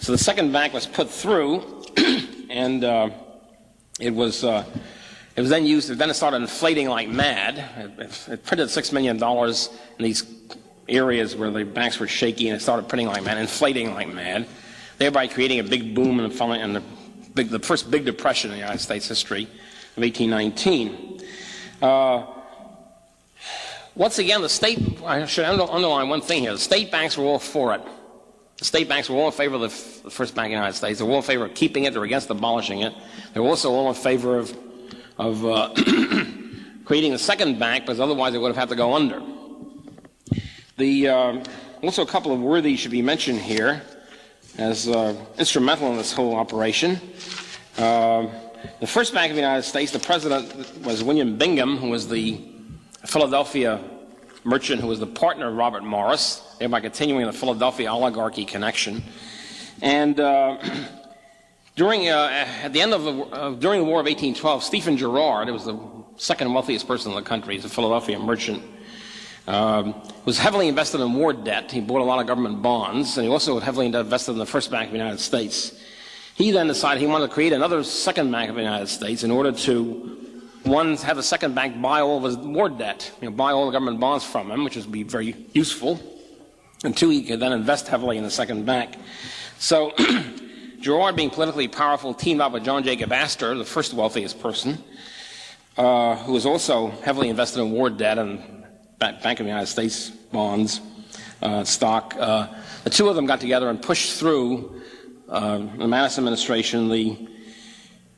So the second bank was put through, and it was then used. Then it started inflating like mad. It printed $6 million in these areas where the banks were shaky, and it started printing like mad, inflating like mad, thereby creating a big boom and the first big depression in the United States history of 1819. Once again, I should underline one thing here. The state banks were all for it. The state banks were all in favor of the first bank in the United States. They were all in favor of keeping it. They were against abolishing it. They were also all in favor of creating a second bank, because otherwise they would have had to go under. Also, a couple of worthies should be mentioned here as instrumental in this whole operation. The first Bank of the United States, the president was William Bingham, who was the Philadelphia merchant who was the partner of Robert Morris, thereby continuing the Philadelphia oligarchy connection. And during the War of 1812, Stephen Girard, who was the second wealthiest person in the country, he's a Philadelphia merchant, was heavily invested in war debt. He bought a lot of government bonds, and he also heavily invested in the First Bank of the United States. He then decided he wanted to create another second Bank of the United States in order to, one, have the second bank buy all of his war debt, buy all the government bonds from him, which would be very useful, and two, he could then invest heavily in the second bank. So Girard, being politically powerful, teamed up with John Jacob Astor, the first wealthiest person, who was also heavily invested in war debt and Bank of the United States bonds, stock. The two of them got together and pushed through the Madison administration the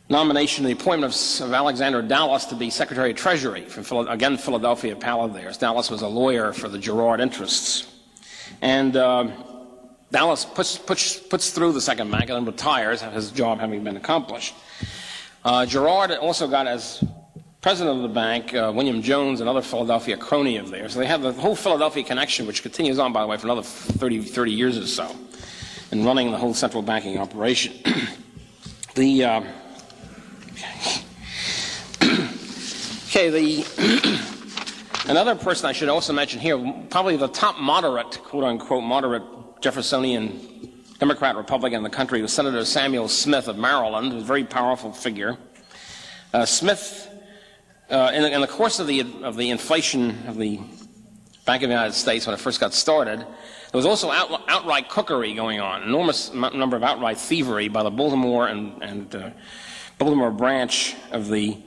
nomination, the appointment of Alexander Dallas to be Secretary of Treasury, from again Philadelphia pal of theirs. Dallas was a lawyer for the Girard interests. And Dallas puts through the second bank and then retires, his job having been accomplished. Girard also got as president of the bank William Jones, another Philadelphia crony of theirs. So they have the whole Philadelphia connection, which continues on, by the way, for another 30 years or so, in running the whole central banking operation. Another person I should also mention here, probably the top moderate, quote-unquote moderate Jeffersonian Democrat Republican in the country, was Senator Samuel Smith of Maryland, a very powerful figure. Smith, in the course of the inflation of the Bank of the United States when it first got started, there was also outright cookery going on, enormous number of outright thievery by the Baltimore and Baltimore branch of the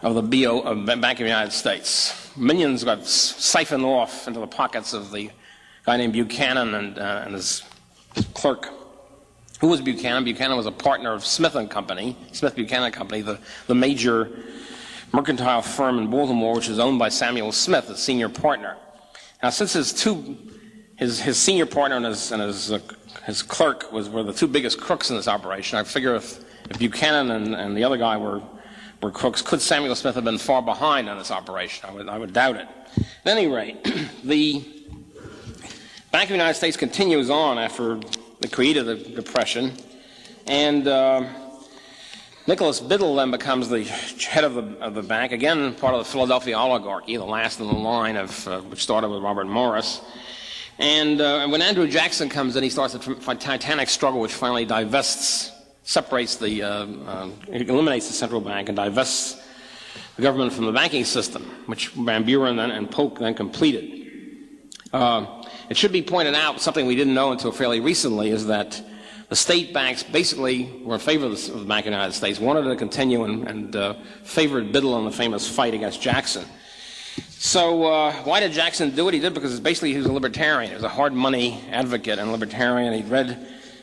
Bank of the United States. Millions got siphoned off into the pockets of the guy named Buchanan and his clerk. Who was Buchanan? Buchanan was a partner of Smith & Company, Smith Buchanan Company, the major mercantile firm in Baltimore, which is owned by Samuel Smith, the senior partner. Now, since his senior partner and his clerk were the two biggest crooks in this operation, I figure if Buchanan and the other guy were crooks, could Samuel Smith have been far behind on this operation? I would doubt it. At any rate, the Bank of the United States continues on after the created the Depression, and Nicholas Biddle then becomes the head of the bank, again part of the Philadelphia oligarchy, the last in the line of which started with Robert Morris. And when Andrew Jackson comes in, he starts a titanic struggle which finally eliminates the central bank and divests the government from the banking system, which Van Buren and Polk then completed. It should be pointed out, something we didn't know until fairly recently, is that the state banks basically were in favor of the Bank of the United States, wanted to continue and favored Biddle in the famous fight against Jackson. So why did Jackson do it? He did because basically he was a libertarian. He was a hard money advocate and libertarian.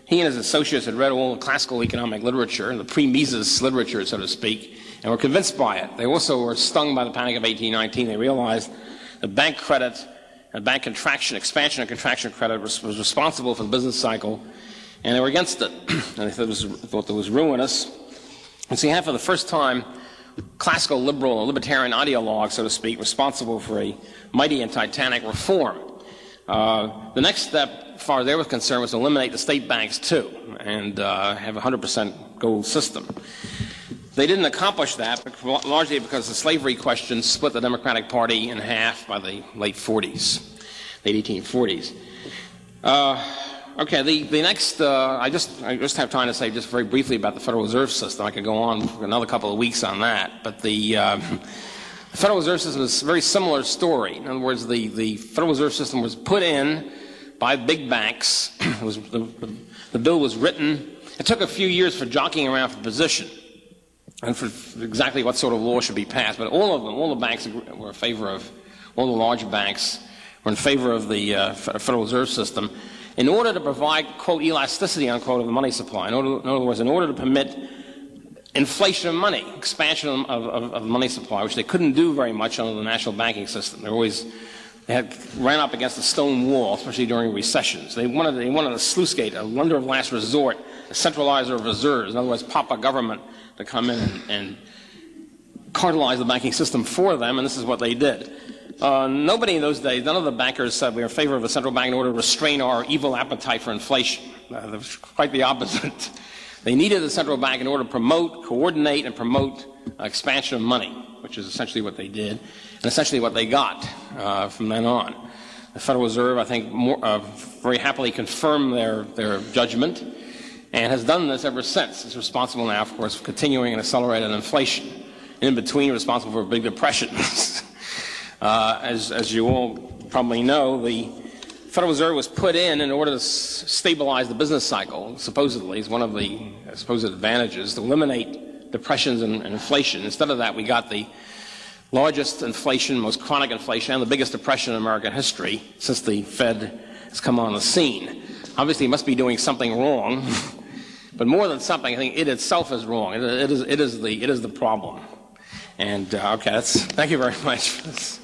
He and his associates had read all the classical economic literature, the pre-Mises literature, so to speak, and were convinced by it. They also were stung by the Panic of 1819. They realized that bank credit and bank contraction, expansion and contraction credit was responsible for the business cycle, and they were against it. And they thought it was ruinous. And so you have, for the first time, classical liberal or libertarian ideologues, so to speak, responsible for a mighty and titanic reform. The next step, as far as they were concerned, was to eliminate the state banks too and have a 100% gold system. They didn't accomplish that, largely because the slavery question split the Democratic Party in half by the late 40s, late 1840s. Okay, the next, I just have time to say just very briefly about the Federal Reserve System. I could go on for another couple of weeks on that, but the Federal Reserve System is a very similar story. In other words, the Federal Reserve System was put in by big banks. The bill was written. It took a few years for jockeying around for position and for exactly what sort of law should be passed, but all of them, all the banks were in favor of, all the large banks were in favor of the Federal Reserve System in order to provide, quote, elasticity, unquote, of the money supply. In other words, in order to permit inflation of money, expansion of the money supply, which they couldn't do very much under the national banking system. They ran up against a stone wall, especially during recessions. They wanted a sluice gate, a lender of last resort, a centralizer of reserves. In other words, Papa government to come in and cartelize the banking system for them, and this is what they did. Nobody in those days, none of the bankers said we are in favor of a central bank in order to restrain our evil appetite for inflation. It was quite the opposite. They needed the central bank in order to coordinate and promote expansion of money, which is essentially what they did, and essentially what they got from then on. The Federal Reserve, I think, very happily confirmed their judgment and has done this ever since. It's responsible now, of course, for continuing and accelerated inflation. In between, responsible for big depressions. As you all probably know, the Federal Reserve was put in order to stabilize the business cycle, supposedly, is one of the supposed advantages, to eliminate depressions and inflation. Instead of that, we got the largest inflation, most chronic inflation, and the biggest depression in American history since the Fed has come on the scene. Obviously, it must be doing something wrong, but more than something, I think it itself is wrong. It is the problem. And okay, thank you very much for this.